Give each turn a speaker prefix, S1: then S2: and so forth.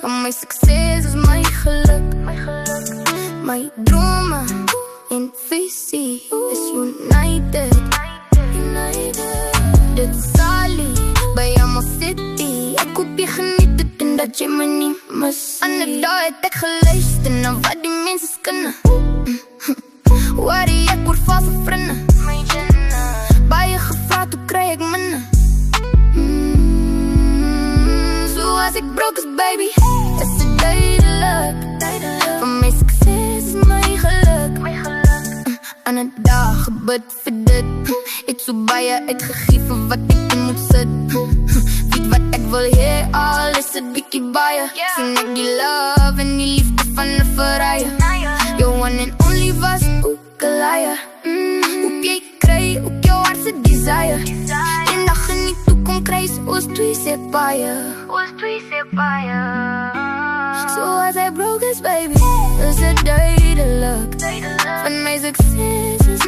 S1: Van my sukses is my geluk. My drome en visie is united. Dit salie by Amal City. Ek hoop jy geniet dit en dat jy my nie mis. Ander dae het ek geluister na wat die mense skinne. Worry ek oor valse vriende. Baie gevra, toe kry ek minne. So as ek broke is baby, is a duidelik. Van my sukses is my geluk. Aan 'n dag gebid vir dit. Het so baie uitgegee vir wat ek in moet sit. Weet wat ek wil hê, al is het bietjie baie. Sien ek die love en die liefde van 'n verrye. Your one and only was ook 'n liar. Hoop jy kry ook jou hartse desire. En dag in die toekom kry is ons twee se baie. So as I broke us baby, is a duidelik. Van my sukses is